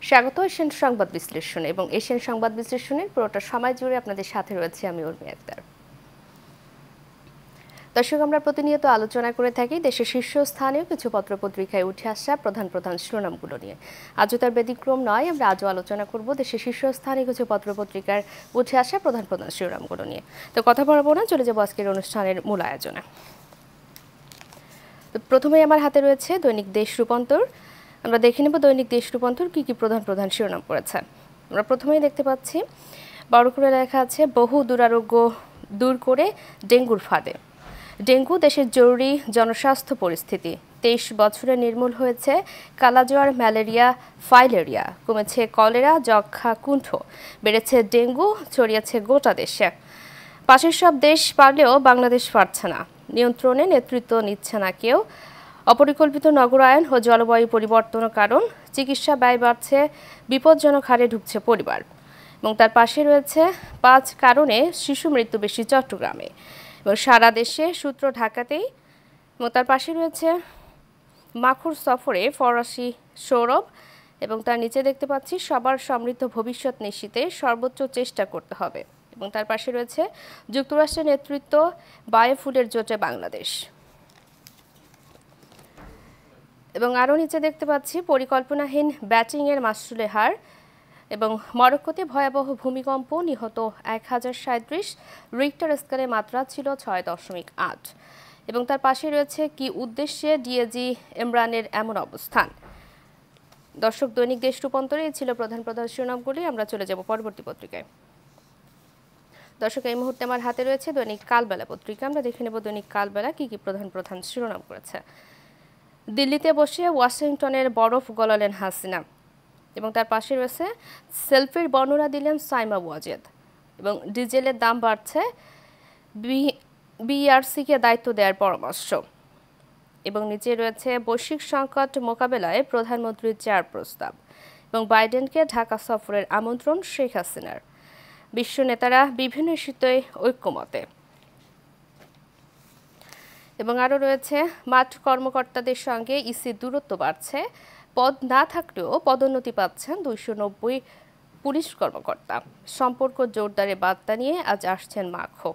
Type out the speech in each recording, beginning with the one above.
স্বাগত এশিয়ান সংবাদ বিশ্লেষণ এবং এশিয়ান সংবাদ বিশ্লেষণের পুরোটা সময় জুড়ে আপনাদের সাথে রয়েছে আমি উর্মি আক্তার। দর্শক, আমরা প্রতিনিয়ত আলোচনা করে থাকি দেশের শীর্ষস্থানীয় কিছু পত্রপত্রিকায় উঠে আসা প্রধান প্রধান শিরোনামগুলো নিয়ে। আজও তার ব্যতিক্রম নয়। আমরা আজও আলোচনা করব দেশের শীর্ষস্থানীয় কিছু পত্রপত্রিকার উঠে আসা প্রধান প্রধান শিরোনামগুলো নিয়ে। তো কথা বলবো না, চলে যাবো আজকের অনুষ্ঠানের মূল আয়োজনে। তো প্রথমেই আমার হাতে রয়েছে দৈনিক দেশ রূপান্তর। আমরা দেখে নেব দৈনিক দেশ রূপান্তর কী কী প্রধান প্রধান শিরোনাম করেছে। আমরা প্রথমেই দেখতে পাচ্ছি বড় করে লেখা আছে বহু দুরারোগ্য দূর করে ডেঙ্গুর ফাঁদে। ডেঙ্গু দেশের জরুরি জনস্বাস্থ্য পরিস্থিতি। 23 বছরে নির্মূল হয়েছে কালাজ্বর, ম্যালেরিয়া, ফাইলেরিয়া, কমেছে কলেরা, যক্ষ্মা, কুণ্ঠ, বেড়েছে ডেঙ্গু, ছড়িয়েছে গোটা দেশে। পাশের সব দেশ পারলেও বাংলাদেশ পারছে না। নিয়ন্ত্রণে নেতৃত্ব নিচ্ছে না কেউ। অপরিকল্পিত নগরায়ন ও জলবায়ু পরিবর্তনের কারণ। চিকিৎসা ব্যয় বাড়ছে, বিপজ্জনক হারে ঢুকছে পরিবার। এবং তার পাশে রয়েছে 5 কারণে শিশু মৃত্যু বেশি চট্টগ্রামে এবং সারা দেশে সূত্র ঢাকাতেই। এবং তার পাশে রয়েছে মাখুর সফরে ফরাসি সৌরভ এবং তার নিচে দেখতে পাচ্ছি সবার সমৃদ্ধ ভবিষ্যৎ নিশ্চিতে সর্বোচ্চ চেষ্টা করতে হবে। এবং তার পাশে রয়েছে যুক্তরাষ্ট্রের নেতৃত্ব বায়োফুলের জোটে বাংলাদেশ। এবং আরও নিচে দেখতে পাচ্ছি পরিকল্পনাহীন ব্যাটিংয়ের মাসুলে হার এবং মরক্কোতে ভয়াবহ ভূমিকম্প, নিহত 1037, রিক্টার স্কেলে মাত্রা ছিল 6.8। এবং তার পাশে রয়েছে কি উদ্দেশ্যে ডিএজি ইমরানের এমন অবস্থান। দর্শক, দৈনিক দেশ রূপান্তরে ছিল প্রধান প্রধান শিরোনামগুলি। আমরা চলে যাব পরবর্তী পত্রিকায়। দর্শক, এই মুহূর্তে আমার হাতে রয়েছে দৈনিক কালবেলা পত্রিকা। আমরা দেখে নেব দৈনিক কালবেলা কি কি প্রধান প্রধান শিরোনাম করেছে। দিল্লিতে বসে ওয়াশিংটনের বরফ গলালেন হাসিনা এবং তার পাশে রয়েছে সেলফির বর্ণনা দিলেন সাইমা ওয়াজেদ। এবং ডিজেলের দাম বাড়ছে, বিইআরসিকে দায়িত্ব দেওয়ার পরামর্শ। এবং নিচে রয়েছে বৈশ্বিক সংকট মোকাবেলায় প্রধানমন্ত্রীর 4 প্রস্তাব এবং বাইডেনকে ঢাকা সফরের আমন্ত্রণ শেখ হাসিনার। বিশ্ব নেতারা বিভিন্ন ইস্যুতে ঐক্যমতে। এবং আরও রয়েছে মাঠ কর্মকর্তাদের সঙ্গে ইসির দূরত্ব বাড়ছে, পদ না থাকলেও পদোন্নতি পাচ্ছেন 290 পুলিশ কর্মকর্তা। সম্পর্ক জোরদারের বার্তা নিয়ে আজ আসছেন মাখো।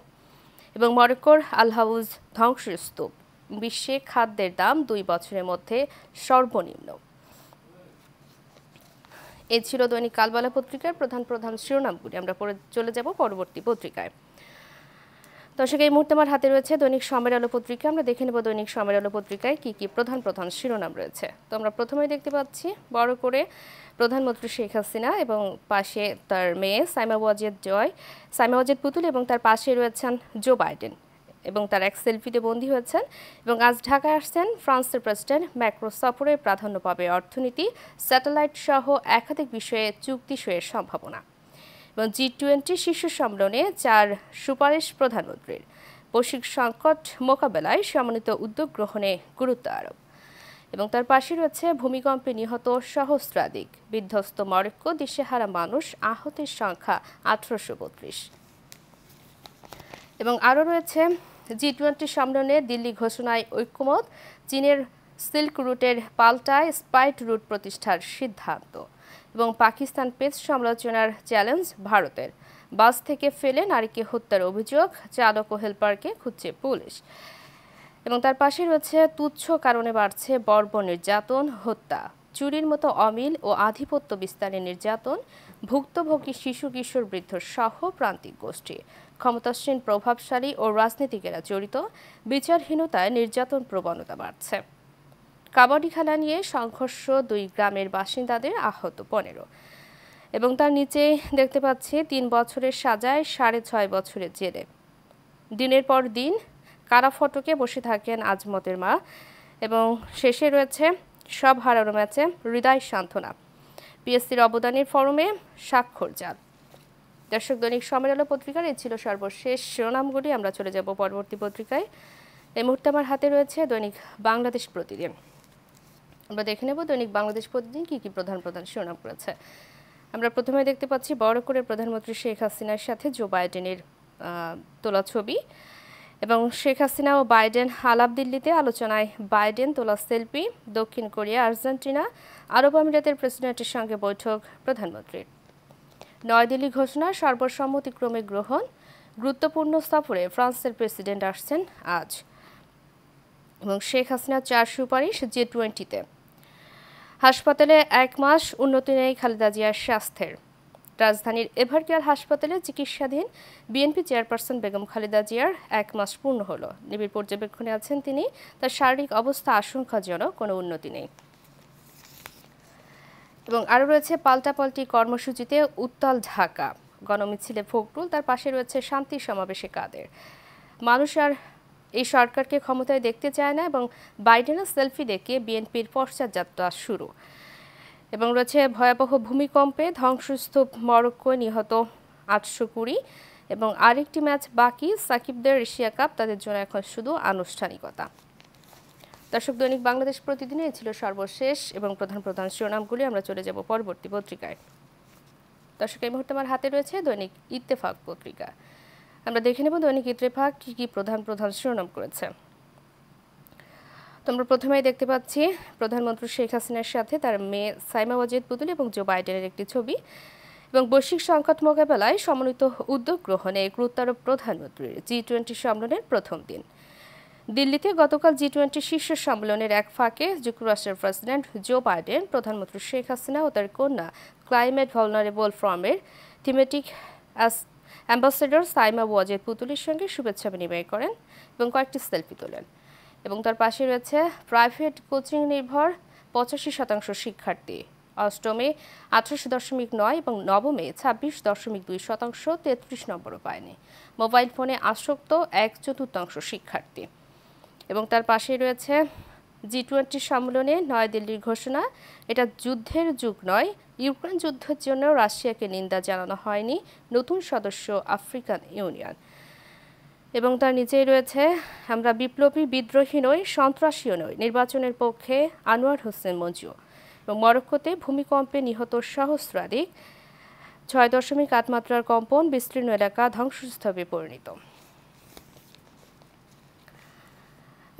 এবং মরক্কোর আল হাউজ ধ্বংসস্তূপ, বিশ্বে খাদ্যের দাম 2 বছরের মধ্যে সর্বনিম্ন। এই ছিল দৈনিক কালবেলা পত্রিকার প্রধান প্রধান শিরোনামগুলি। আমরা চলে যাব পরবর্তী পত্রিকায়। দর্শক, এই মুহূর্তে আমার হাতে রয়েছে দৈনিক সময়ের আলো পত্রিকা। আমরা দেখে নেব দৈনিক সময়ের আলো পত্রিকায় কি কি প্রধান প্রধান শিরোনাম রয়েছে। তো আমরা প্রথমেই দেখতে পাচ্ছি বড় করে প্রধানমন্ত্রী শেখ হাসিনা এবং পাশে তার মেয়ে সাইমা ওয়াজেদ পুতুল এবং তার পাশে রয়েছেন জো বাইডেন এবং তার এক সেলফিতে বন্দী হয়েছেন। এবং আজ ঢাকায় আসছেন ফ্রান্সের প্রেসিডেন্ট ম্যাক্রো। সফরে প্রাধান্য পাবে অর্থনীতি, স্যাটেলাইট সহ একাধিক বিষয়ে চুক্তি সইয়ের সম্ভাবনা। এবং G20 শীর্ষ সম্মেলনে 4 সুপারিশ প্রধানমন্ত্রীর। বৈশ্বিক সংকট মোকাবেলায় সমন্বিত উদ্যোগ গ্রহণে গুরুত্ব আরোপ। এবং তার পাশে রয়েছে ভূমিকম্পে নিহত সহস্রাধিক, বিধ্বস্ত মরক্কো, দিশেহারা মানুষ, আহতের সংখ্যা 1832। এবং আরও রয়েছে G20 সম্মেলনে দিল্লি ঘোষণায় ঐক্যমত, চীনের সিল্ক রুটের পাল্টায় স্পাইট রুট প্রতিষ্ঠার সিদ্ধান্ত। এবং পাকিস্তান পেজ সমালোচনার চ্যালেঞ্জ ভারতের। বাস থেকে ফেলে নারীকে হত্যার অভিযোগ, চালক ও হেলপারকে খুঁজছে পুলিশ। এবং তার পাশে রয়েছে তুচ্ছ কারণে বাড়ছে বর্বর নির্যাতন, হত্যা, চুরির মতো অমিল ও আধিপত্য বিস্তারের নির্যাতন, ভুক্তভোগী শিশু, কিশোর, বৃদ্ধ সহ প্রান্তিক গোষ্ঠী, ক্ষমতাসীন, প্রভাবশালী ও রাজনীতিকেরা জড়িত, বিচারহীনতায় নির্যাতন প্রবণতা বাড়ছে। কাবাডি খেলা নিয়ে সংঘর্ষ, 2 গ্রামের বাসিন্দাদের আহত 15। এবং তার নিচে দেখতে পাচ্ছি 3 বছরের সাজায় 6.5 বছরের জেলে। দিনের পর দিন কারা ফটকে বসে থাকেন আজমতের মা। এবং শেষে রয়েছে সব হারানো ম্যাচে হৃদয় সান্ত্বনা, পিএসসির অবদানের ফরমে স্বাক্ষর জাল। দর্শক, দৈনিক সময়ের আলো পত্রিকার এই ছিল সর্বশেষ শিরোনামগুলি। আমরা চলে যাব পরবর্তী পত্রিকায়। এই মুহূর্তে আমার হাতে রয়েছে দৈনিক বাংলাদেশ প্রতিদিন। আমরা দেখে নেব দৈনিক বাংলাদেশ প্রতিদিন কি কি প্রধান প্রধান শিরোনাম করেছে। আমরা প্রথমে দেখতে পাচ্ছি বড় করে প্রধানমন্ত্রী শেখ হাসিনার সাথে জো বাইডেনের তোলা ছবি এবং শেখ হাসিনা ও বাইডেন আলাপ দিল্লিতে আলোচনায় বাইডেন তোলা সেলফি দক্ষিণ কোরিয়া আর্জেন্টিনা আরব আমিরাতের প্রেসিডেন্টের সঙ্গে বৈঠক প্রধানমন্ত্রীর নয়াদিল্লি ঘোষণা সর্বসম্মতিক্রমে গ্রহণ গুরুত্বপূর্ণ সফরে ফ্রান্সের প্রেসিডেন্ট আসছেন আজ এবং শেখ হাসিনার 4 সুপারিশ G20-তে হাসপাতালে 1 মাস উন্নতি নেই খালেদা জিয়ার স্বাস্থ্যের রাজধানীর এভারকেয়ার হাসপাতালে চিকিৎসাধীন বিএনপি চেয়ারপারসন বেগম খালেদা জিয়ার 1 মাস পূর্ণ হলো নিবিড় পর্যবেক্ষণে আছেন তিনি তার শারীরিক অবস্থা আশঙ্কাজনক কোনো উন্নতি নেই এবং আরও রয়েছে পাল্টাপাল্টি কর্মসূচিতে উত্তাল ঢাকা গণমিছিলে ফখরুল তার পাশে রয়েছে শান্তি সমাবেশে কাদের মানুষ আর এই সরকারকে ক্ষমতায় দেখতে চায় না এবং বাইডেনের সেলফি দেখে বিএনপির পশ্চাৎযাত্রা শুরু এবং রয়েছে ভয়াবহ ভূমিকম্পে ধ্বংসস্তূপ মরক্কোয় নিহত 820 এবং আরেকটি ম্যাচ বাকি সাকিবদের এশিয়া কাপ তাদের জন্য এখন শুধু আনুষ্ঠানিকতা দর্শক দৈনিক বাংলাদেশ প্রতিদিনই ছিল সর্বশেষ এবং প্রধান শিরোনামগুলি আমরা চলে যাব পরবর্তী পত্রিকায় দর্শক এই মুহূর্তে আমার হাতে রয়েছে দৈনিক ইত্তেফাক পত্রিকা আমরা দেখে নেব দৈনিক ইত্তেফাক কি প্রধান শিরোনাম করেছে তো আমরা প্রথমেই দেখতে পাচ্ছি প্রধানমন্ত্রী শেখ হাসিনার সাথে তার মেয়ে সাইমা ওয়াজেদ পুতুল এবং জো বাইডেনের একটি ছবি এবং বৈশ্বিক সংকট মোকাবেলায় সমন্বিত উদ্যোগ গ্রহণে গুরুত্বারোপ প্রধানমন্ত্রীর G20 সম্মেলনের প্রথম দিন দিল্লিতে গতকাল G20 শীর্ষ সম্মেলনের এক ফাঁকে যুক্তরাষ্ট্রের প্রেসিডেন্ট জো বাইডেন প্রধানমন্ত্রী শেখ হাসিনা ও তার কন্যা ক্লাইমেট ভালনারেবল ফ্রমের থিমেটিক অ্যাম্বাসেডর সাইমা ওয়াজেদ পুতুলের সঙ্গে শুভেচ্ছা বিনিময় করেন এবং কয়েকটি সেলফি তোলেন এবং তার পাশে রয়েছে প্রাইভেট কোচিং নির্ভর 85% শিক্ষার্থী অষ্টমে 28.9 এবং নবমে 26.2% 33 নম্বরও পায়নি মোবাইল ফোনে আসক্ত 1/4 শিক্ষার্থী এবং তার পাশে রয়েছে G20 সম্মেলনে নয়াদিল্লির ঘোষণা এটা যুদ্ধের যুগ নয় ইউক্রেন যুদ্ধের জন্য রাশিয়াকে নিন্দা জানানো হয়নি নতুন সদস্য আফ্রিকান ইউনিয়ন এবং তার নিচেই রয়েছে আমরা বিপ্লবী বিদ্রোহী নই সন্ত্রাসীও নই নির্বাচনের পক্ষে আনোয়ার হোসেন মঞ্জু এবং মরক্কোতে ভূমিকম্পে নিহত সহস্রাধিক 6.8 মাত্রার কম্পন বিস্তীর্ণ এলাকা ধ্বংসস্তূপে পরিণত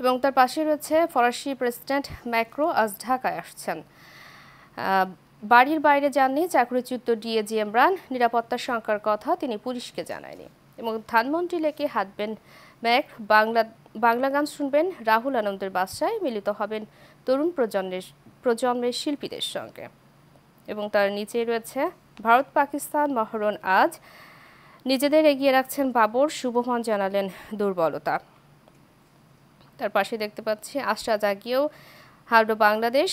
এবং তার পাশে রয়েছে ফরাসি প্রেসিডেন্ট ম্যাক্রো আজ ঢাকায় আসছেন বাড়ির বাইরে যাননি চাকরিচ্যুত ডিএজি ইমরান নিরাপত্তা শঙ্কার কথা তিনি পুলিশকে জানায়নি এবং ধানমন্ডি লেকে হাঁটবেন ম্যাক বাংলা গান শুনবেন রাহুল আনন্দের বাসায় মিলিত হবেন তরুণ প্রজন্মের শিল্পীদের সঙ্গে এবং তার নিচে রয়েছে ভারত পাকিস্তান মহরণ আজ নিজেদের এগিয়ে রাখছেন বাবর শুভমন জানালেন দুর্বলতা তার পাশে দেখতে পাচ্ছি আশা জাগিয়েও হারলো বাংলাদেশ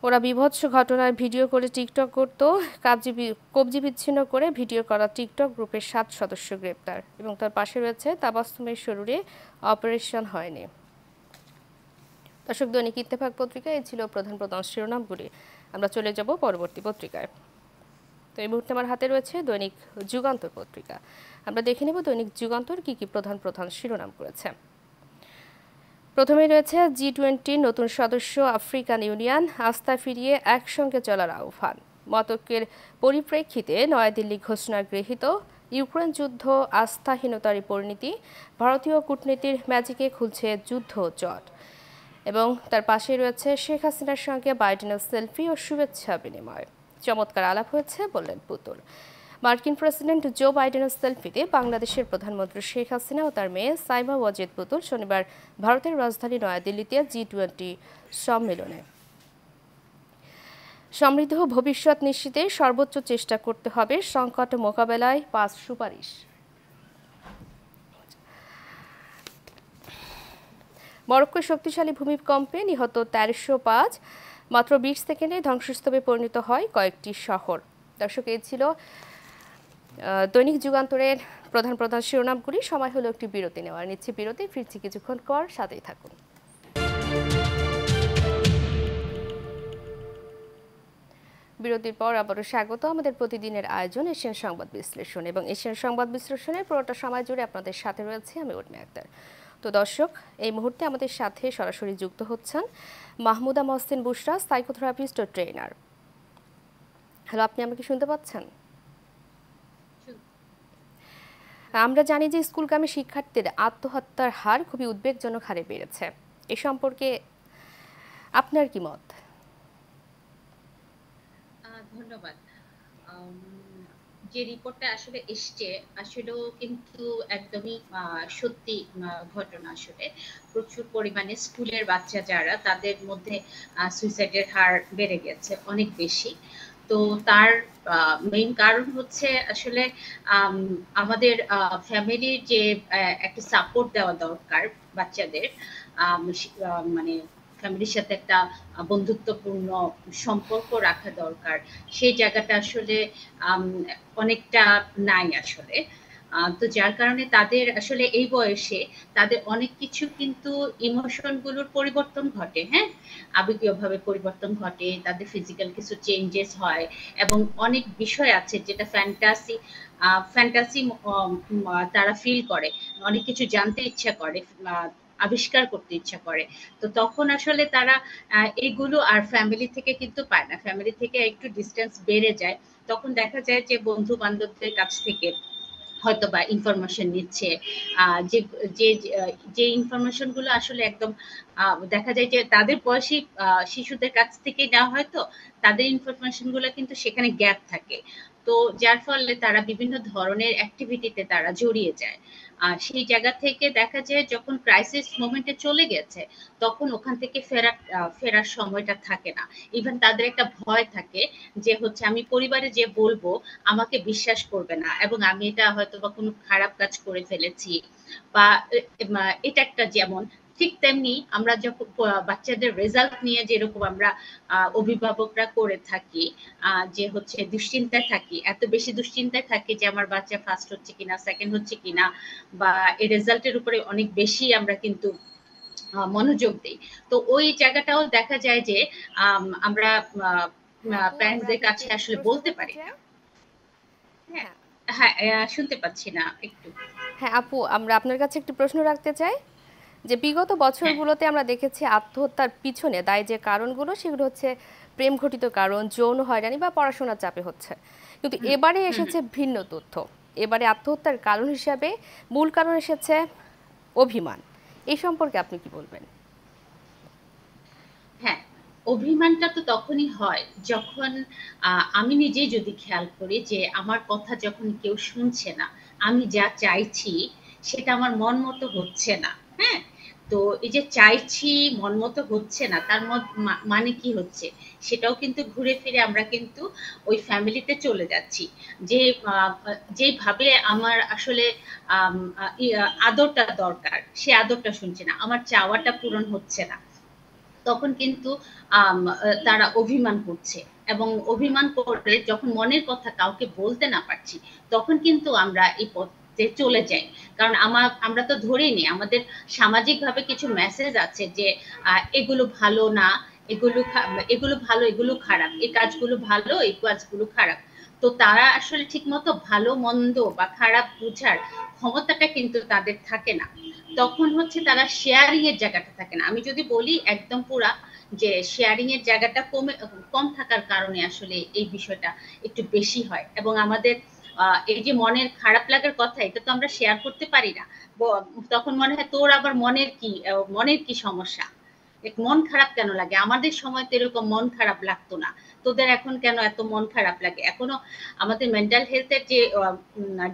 ওরা বিভৎস ঘটনার ভিডিও করে টিকটক করত কবজি বিচ্ছিন্ন করে ভিডিও করা টিকটক গ্রুপের 7 সদস্য গ্রেপ্তার এবং তার পাশে রয়েছে তাবাসসুমের শরীরে অপারেশন হয়নি দর্শক দৈনিক ইত্তেফাক পত্রিকা এই ছিল প্রধান শিরোনামগুলি আমরা চলে যাব পরবর্তী পত্রিকায় তো এই মুহূর্তে আমার হাতে রয়েছে দৈনিক যুগান্তর পত্রিকা আমরা দেখে নেব দৈনিক যুগান্তর কি প্রধান শিরোনাম করেছে প্রথমে রয়েছে G20 নতুন সদস্য আফ্রিকান ইউনিয়ন আস্থা ফিরিয়ে একসঙ্গে চলার আহ্বান মতকের পরিপ্রেক্ষিতে নয়াদিল্লি ঘোষণা গৃহীত ইউক্রেন যুদ্ধ আস্থাহীনতার পরিণতি ভারতীয় কূটনীতির ম্যাজিকে খুলছে যুদ্ধ জট এবং তার পাশে রয়েছে শেখ হাসিনার সঙ্গে বাইডেনের সেলফি ও শুভেচ্ছা বিনিময় চমৎকার আলাপ হয়েছে বললেন পুতুল মার্কিন প্রেসিডেন্ট জো বাইডেনের সেলফিতে বাংলাদেশের প্রধানমন্ত্রী শেখ হাসিনা ও তার মেয়ে সাইমা ওয়াজেদ পুতুল শনিবার ভারতের রাজধানী নয়াদিল্লিতে G20 সম্মেলনে সমৃদ্ধ ভবিষ্যৎ নিশ্চিতে সর্বোচ্চ চেষ্টা করতে হবে সংকট মোকাবেলায় 5 সুপারিশ মরক্কোর শক্তিশালী ভূমিকম্পে নিহত 1305 মাত্র 20 সেকেন্ডে ধ্বংসস্তূপে পরিণত হয় কয়েকটি শহর দর্শক এই ছিল দৈনিক যুগান্তরের প্রধান শিরোনামগুলি সময় হলো একটি বিরতি নেওয়ার নিচ্ছে বিরতি ফিরছি কিছুক্ষণ পর সাথেই থাকুন বিরতির পর আবারও স্বাগত আমাদের প্রতিদিনের আয়োজন এশিয়ান সংবাদ বিশ্লেষণ এবং এশিয়ান সংবাদ বিশ্লেষণের পুরোটা সময় জুড়ে আপনাদের সাথে রয়েছে আমি উর্মি আক্তার তো দর্শক এই মুহূর্তে আমাদের সাথে সরাসরি যুক্ত হচ্ছেন মাহমুদা মহসিন বুশরা সাইকোথেরাপিস্ট ও ট্রেনার হ্যালো আপনি আমাকে শুনতে পাচ্ছেন আমরা জানি যে স্কুলগামী শিক্ষার্থীদের আত্মহত্যার হার খুবই উদ্বেগজনক হারে বেড়েছে। এ সম্পর্কে আপনার কি মত? ধন্যবাদ। যে রিপোর্টটা আসলে এসছে আসলেও কিন্তু একদমই সত্যি ঘটনা। আসলে প্রচুর পরিমাণে স্কুলের বাচ্চা যারা তাদের মধ্যে সুইসাইডের হার বেড়ে গেছে অনেক বেশি। তো তার মেইন কারণ হচ্ছে আসলে আমাদের ফ্যামিলির যে একটা সাপোর্ট দেওয়া দরকার বাচ্চাদের, মানে ফ্যামিলির সাথে একটা বন্ধুত্বপূর্ণ সম্পর্ক রাখা দরকার। সেই জায়গাটা আসলে অনেকটা নাই আসলে। তো যার কারণে তাদের আসলে এই বয়সে তাদের অনেক কিছু কিন্তু ইমোশন গুলোর পরিবর্তন ঘটে, হ্যাঁ, আবেগীয় ভাবে পরিবর্তন ঘটে, তাদের ফিজিক্যাল কিছু চেঞ্জেস হয় এবং অনেক বিষয় আছে যেটা ফ্যান্টাসি ফ্যান্টাসি তারা ফিল করে, অনেক কিছু জানতে ইচ্ছা করে, আবিষ্কার করতে ইচ্ছা করে। তো তখন আসলে তারা এগুলো আর ফ্যামিলি থেকে কিন্তু পায় না, ফ্যামিলি থেকে একটু ডিস্টেন্স বেড়ে যায়। তখন দেখা যায় যে বন্ধু বান্ধবদের কাছ থেকে হয়তো বা ইনফরমেশন নিচ্ছে, যে যে যে ইনফরমেশন গুলো আসলে একদম দেখা যায় যে তাদের বয়সী শিশুদের কাছ থেকে নেওয়া হয়তো তাদের ইনফরমেশন গুলো কিন্তু সেখানে গ্যাপ থাকে। তো যার ফলে তারা বিভিন্ন ধরনের অ্যাক্টিভিটিতে তারা জড়িয়ে যায়। আর সেই জায়গা থেকে দেখা যায় যখন ক্রাইসিস মোমেন্টে চলে গেছে তখন ওখান থেকে ফেরার সময়টা থাকে না। ইভেন তাদের একটা ভয় থাকে যে হচ্ছে আমি পরিবারে যে বলবো আমাকে বিশ্বাস করবে না এবং আমি এটা হয়তো বা কোনো খারাপ কাজ করে ফেলেছি বা এটা একটা যেমন ঠিক তেমনি আমরা যখন বাচ্চাদের রেজাল্ট নিয়ে যেরকম আমরা অভিভাবকরা করে থাকি, যে হচ্ছে দুশ্চিন্তায় থাকি, এত বেশি দুশ্চিন্তায় থাকি যে আমার বাচ্চা ফার্স্ট হচ্ছে কিনা, সেকেন্ড হচ্ছে কিনা, বা এই রেজাল্টের উপরে অনেক বেশি আমরা কিন্তু মনোযোগ দিই। তো ওই জায়গাটাও দেখা যায় যে আমরা হ্যাঁ আপু, আমরা প্যারেন্টসদের আপনাকে কাছে একটি আসলে প্রশ্ন বলতে করতে পারি না। চাই। হ্যাঁ, হ্যাঁ হ্যাঁ, শুনতে পাচ্ছি না একটু। হ্যাঁ আপু, আমরা আপনার কাছে একটি প্রশ্ন রাখতে চাই যে বিগত হ্যাঁ, বছরগুলোতে আমরা দেখেছি আত্মহত্যার পিছনে দায়ী যে কারণগুলো সেগুলো হচ্ছে প্রেম ঘটিত কারণ, যৌন হয়রানি বা পড়াশোনার চাপে হচ্ছে। কিন্তু হুম, এবারে হুম, হুম। এসেছে ভিন্ন তথ্য। এবারে আত্মহত্যার কারণ হিসাবে মূল কারণ এসেছে অভিমান। এই সম্পর্কে আপনি কি বলবেন? হ্যাঁ, অভিমানটা তো তখনই হয় যখন আমি নিজেই যদি খেয়াল করি যে আমার কথা যখন কেউ শুনছে না, আমি যা চাইছি সেটা আমার মন মতো হচ্ছে না। হ্যাঁ, তো এই যে চাইছি মন মতো হচ্ছে না তার মানে কি হচ্ছে, সেটাও কিন্তু ঘুরে ফিরে আমরা কিন্তু ওই ফ্যামিলিতে চলে যাচ্ছি। যে যেভাবে আমার আসলে আদরটা দরকার সে আদরটা শুনছে না, আমার চাওয়াটা পূরণ হচ্ছে না, তখন কিন্তু তারা অভিমান করছে এবং অভিমান করে যখন মনের কথা কাউকে বলতে না পারছি তখন কিন্তু আমরা এই পথে চলে যাই। কারণ আমরা তো ধরেই নি আমাদের সামাজিক ভাবে কিছু মেসেজ আছে যে এগুলো ভালো না, এগুলো ভালো, এগুলো খারাপ, এই কাজগুলো ভালো, এই কাজগুলো খারাপ। তো তারা আসলে ঠিক মতো ভালো মন্দ বা খারাপ বুঝার ক্ষমতাটা কিন্তু তাদের থাকে না। তখন হচ্ছে তারা শেয়ারিং এর জায়গাটা থাকে না। আমি যদি বলি একদম পুরা যে শেয়ারিং এর জায়গাটা কম থাকার কারণে আসলে এই বিষয়টা একটু বেশি হয় এবং আমাদের এই যে মনের খারাপ লাগার কথা এটা তো আমরা শেয়ার করতে পারি না। তখন মনে হয় তোর আবার মনের কি সমস্যা, মন খারাপ কেন লাগে, আমাদের সময় তো এরকম মন খারাপ লাগতো না, তোদের এখন কেন এত মন খারাপ লাগে। এখনো আমাদের মেন্টাল হেলথের যে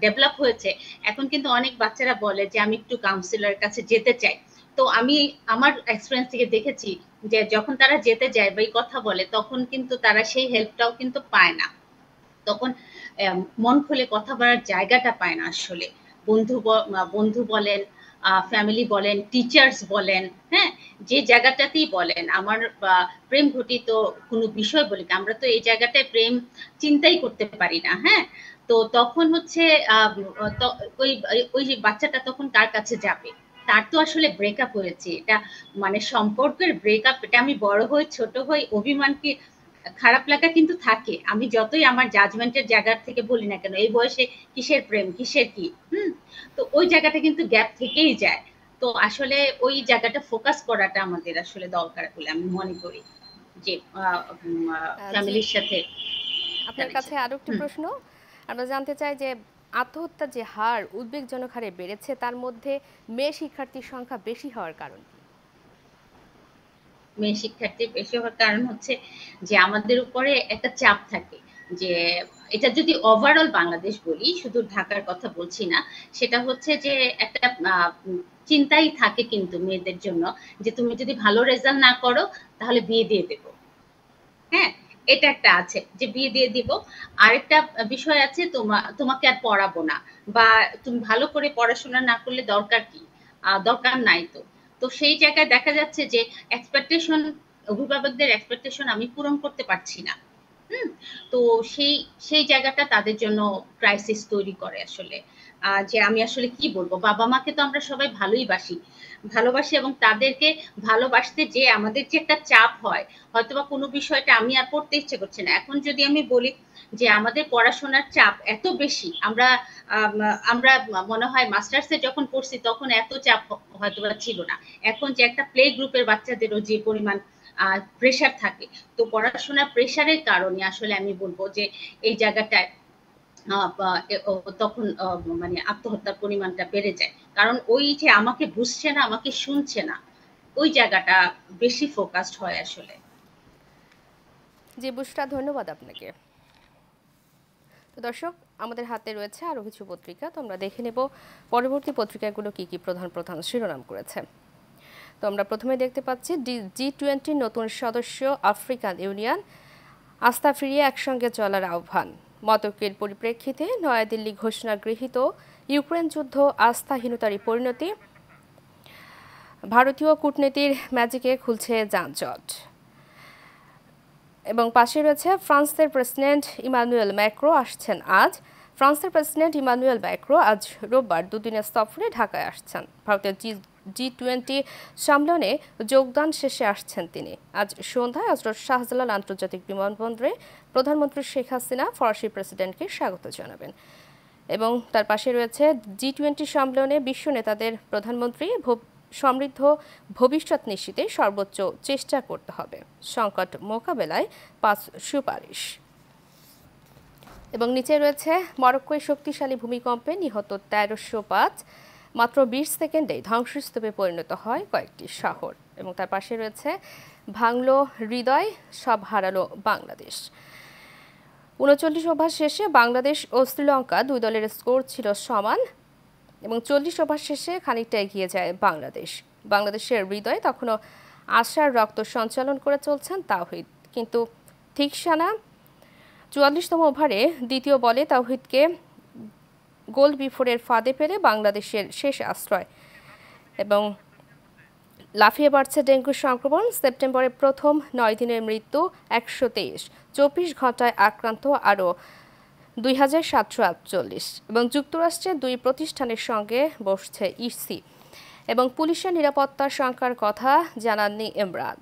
ডেভেলপ হয়েছে, এখন কিন্তু অনেক বাচ্চারা বলে যে আমি একটু কাউন্সিলরের কাছে যেতে চাই। তো আমি আমার এক্সপিরিয়েন্স থেকে দেখেছি যে যখন তারা যেতে যায় বা এই কথা বলে তখন কিন্তু তারা সেই হেল্পটাও কিন্তু পায় না। তখন মন খুলে কথা বলার জায়গাটা পায় না আসলে। বন্ধু বলেন, ফ্যামিলি বলেন, টিচার্স বলেন, হ্যাঁ, যে জায়গাটাতেই বলেন আমার প্রেম ঘটিত কোনো বিষয় বলি আমরা তো এই জায়গাটায় প্রেম চিন্তাই করতে পারি না। হ্যাঁ, তো তখন হচ্ছে আহ, ওই ওই যে বাচ্চাটা তখন কার কাছে যাবে, তার তো আসলে ব্রেকআপ হয়েছে, এটা মানে সম্পর্কের ব্রেকআপ, এটা আমি বড় হই ছোট হই অভিমান কি খারাপ লাগা কিন্তু থাকে, আমি যতই আমার জাজমেন্টের জায়গা থেকে বলি না কেন এই বয়সে কিসের প্রেম কিসের কি। হুম, তো ওই জায়গাটা কিন্তু গ্যাপ থেকেই যায়। তো আসলে ওই জায়গাটা ফোকাস করাটা আমাদের আসলে দরকার বলে আমি মনে করি যে জি, ফ্যামিলির সাথে আপনার কাছে কানেকশনটা। আরো একটি হুম, প্রশ্ন। আমরা জানতে চাই যে আত্মহত্যার যে হার উদ্বেগজনক হারে বেড়েছে তার মধ্যে মেয়ে শিক্ষার্থীর সংখ্যা বেশি হওয়ার কারণ কি? মেয়ে শিক্ষার্থী বেশি হওয়ার কারণ হচ্ছে যে আমাদের উপরে একটা চাপ থাকে যে এটা যদি ওভারঅল বাংলাদেশ বলি, শুধু ঢাকার কথা বলছি না, সেটা হচ্ছে যে একটা চিন্তাই থাকে কিন্তু মেয়েদের জন্য যে তুমি যদি ভালো রেজাল্ট না করো তাহলে বিয়ে দিয়ে দেবো। হ্যাঁ, এটা একটা আছে যে বিয়ে দিয়ে দিব। আরেকটা বিষয় আছে তোমাকে আর পড়াবো না, বা তুমি ভালো করে পড়াশোনা না করলে দরকার কি, দরকার নাই তো। তো সেই জায়গায় দেখা যাচ্ছে যে এক্সপেকটেশন, অভিভাবকদের এক্সপেকটেশন আমি পূরণ করতে পারছি না। হুম, তো সেই সেই জায়গাটা তাদের জন্য ক্রাইসিস তৈরি করে আসলে। যে আমি আসলে কি বলবো, বাবা মাকে তো আমরা সবাই ভালোই বাসি, ভালোবাসি, এবং তাদেরকে ভালোবাসতে যে আমাদের যে একটা চাপ হয়, হয়তোবা কোনো বিষয়টা আমি আর পড়তে ইচ্ছে করছে না। এখন যদি আমি বলি যে আমাদের পড়াশোনার চাপ এত বেশি, আমরা আমরা মনে হয় মাস্টার্সে যখন পড়ছি তখন এত চাপ হয়তোবা ছিল না। এখন যে একটা প্লে গ্রুপের বাচ্চাদেরও যে পরিমাণ প্রেশার থাকে, তো পড়াশোনার প্রেশারের কারণে আসলে আমি বলবো যে এই জায়গাটায় তখন মানে আত্মহত্যার পরিমাণটা বেড়ে যায়। কারণ ওই যে আমাকে বুঝছে না, আমাকে শুনছে না, ওই জায়গাটা বেশি ফোকাসড হয় আসলে। জি বুশরা, ধন্যবাদ আপনাকে। তো দর্শক, আমাদের হাতে রয়েছে আরও কিছু পত্রিকা, তো আমরা দেখে নেব পরবর্তী পত্রিকাগুলো কি কি প্রধান প্রধান শিরোনাম করেছে। তো আমরা প্রথমে দেখতে পাচ্ছি G20 নতুন সদস্য আফ্রিকান ইউনিয়ন, আস্থা ফিরিয়ে একসঙ্গে চলার আহ্বান। মতকের পরিপ্রেক্ষিতে নয়াদিল্লি ঘোষণা গৃহীত, ইউক্রেন যুদ্ধ আস্থাহীনতারই পরিণতি, ভারতীয় কূটনীতির ম্যাজিকে খুলছে যানজট। এবং পাশে রয়েছে ফ্রান্সের প্রেসিডেন্ট ইমানুয়েল ম্যাক্রো আসছেন আজ। ফ্রান্সের প্রেসিডেন্ট ইমানুয়েল ম্যাক্রো আজ রোববার দুদিনের সফরে ঢাকায় আসছেন। ভারতের G20 সম্মেলনে যোগদান শেষে আসছেন তিনি। আজ সন্ধ্যায় হযরত শাহজালাল আন্তর্জাতিক বিমানবন্দরে প্রধানমন্ত্রী শেখ হাসিনা ফরাসি প্রেসিডেন্টকে স্বাগত জানাবেন। এবং তার পাশে রয়েছে G20 সম্মেলনে বিশ্ব নেতাদের প্রধানমন্ত্রী সমৃদ্ধ ভবিষ্যৎ নিশ্চিতে সর্বোচ্চ চেষ্টা করতে হবে, সংকট মোকাবেলায় 5 সুপারিশ। এবং নিচে রয়েছে মরক্কোয় শক্তিশালী ভূমিকম্পে নিহত 1305, মাত্র 20 সেকেন্ডে ধ্বংসস্তূপে পরিণত হয় কয়েকটি শহর। এবং তার পাশে রয়েছে ভাঙলো হৃদয়, সব হারালো বাংলাদেশ। 39 ওভার শেষে বাংলাদেশ ও শ্রীলঙ্কা দুই দলের স্কোর ছিল সমান, এবং 40 ওভার শেষে খানিকটা এগিয়ে যায় বাংলাদেশ। বাংলাদেশের হৃদয়ে তখনও আশার রক্ত সঞ্চালন করে চলছেন তাওহিদ, কিন্তু থিকসানা 44তম ওভারে দ্বিতীয় বলে তাওহিদকে গোল বিফোরের ফাঁদে ফেলে বাংলাদেশের শেষ আশ্রয়। এবং লাফিয়ে বাড়ছে ডেঙ্গু সংক্রমণ, সেপ্টেম্বরে প্রথম 9 দিনের মৃত্যু 123, 24 ঘন্টায় আক্রান্ত আরও 2748। এবং যুক্তরাষ্ট্রের 2 প্রতিষ্ঠানের সঙ্গে বসছে ইসি। এবং পুলিশের নিরাপত্তার শঙ্কার কথা জানাননি ইমরান।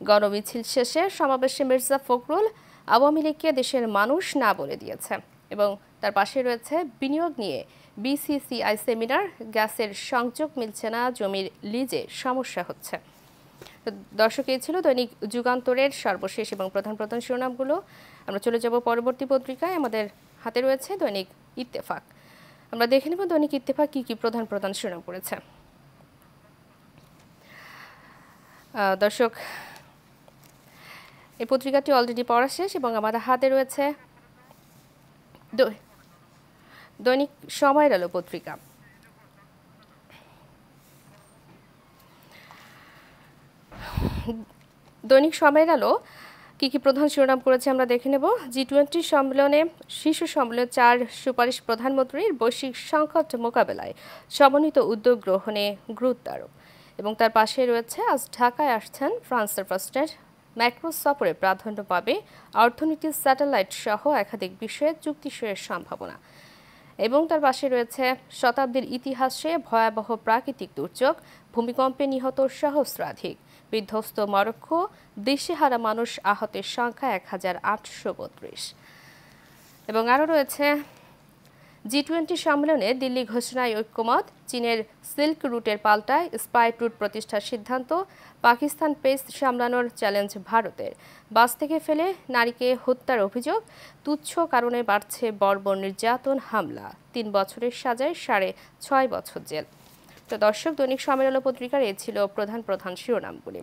গণমিছিল শেষে সমাবেশে মির্জা ফখরুল আওয়ামী লীগকে দেশের মানুষ না বলে দিয়েছে। এবং তার পাশে রয়েছে বিনিয়োগ নিয়ে বিসিসিআই সেমিনার, গ্যাসের সংযোগ মিলছে না, জমির লিজে সমস্যা হচ্ছে। দর্শক, এই ছিল দৈনিক যুগান্তরের সর্বশেষ এবং প্রধান প্রধান শিরোনামগুলো। আমরা চলে যাব পরবর্তী পত্রিকায়। আমাদের হাতে রয়েছে দৈনিক ইত্তেফাক। আমরা দেখে নেব দৈনিক ইত্তেফাক কি কি প্রধান প্রধান শিরোনাম করেছে। দর্শক, এই পত্রিকাটি অলরেডি পড়া শেষ এবং আমাদের হাতে রয়েছে দৈনিক সময়ের আলো পত্রিকা। দৈনিক সময়ের আলো কি কি প্রধান শিরোনাম করেছে আমরা দেখে নেব। G20 সম্মেলনে শীর্ষ সম্মেলনে 4 সুপারিশ, প্রধানমন্ত্রীর বৈশ্বিক সংকট মোকাবেলায় সমন্বিত উদ্যোগ গ্রহণে গুরুত্ব আরোপ। এবং তার পাশে রয়েছে আজ ঢাকায় আসছেন ফ্রান্সের প্রেসিডেন্ট ম্যাক্রো, সফরে প্রাধান্য পাবে অর্থনীতি, স্যাটেলাইট সহ একাধিক বিষয়ে চুক্তি সইয়ের সম্ভাবনা। এবং তার পাশে রয়েছে শতাব্দীর ইতিহাসে ভয়াবহ প্রাকৃতিক দুর্যোগ, ভূমিকম্পে নিহত সহস্রাধিক, বিধ্বস্ত মরক্কো, দিশেহারা মানুষ, আহতের সংখ্যা 1832। এবং আরও রয়েছে জি-20 সম্মেলনে দিল্লি ঘোষণায় ঐক্যমত, চীনের সিল্ক রুটের পাল্টায় স্পাইট রুট প্রতিষ্ঠার সিদ্ধান্ত, পাকিস্তান পেস সামলানোর চ্যালেঞ্জ ভারতের, বাস থেকে ফেলে নারীকে হত্যার অভিযোগ, তুচ্ছ কারণে বাড়ছে বর্বর নির্যাতন, হামলা, 3 বছরের সাজায় 6.5 বছর জেল। তো দর্শক, দৈনিক সময়ের আলো পত্রিকার এ ছিল প্রধান প্রধান শিরোনামগুলি।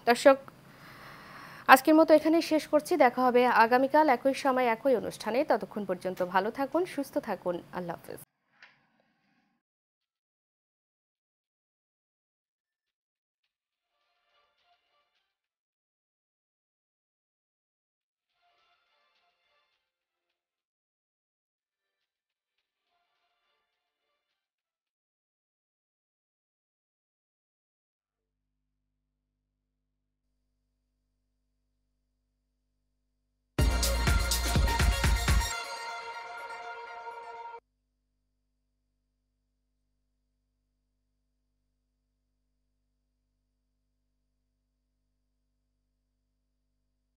দর্শক, আজকের মতো এখানেই শেষ করছি। দেখা হবে আগামীকাল একই সময় একই অনুষ্ঠানে। ততক্ষণ পর্যন্ত ভালো থাকুন, সুস্থ থাকুন। আল্লাহ হাফেজ।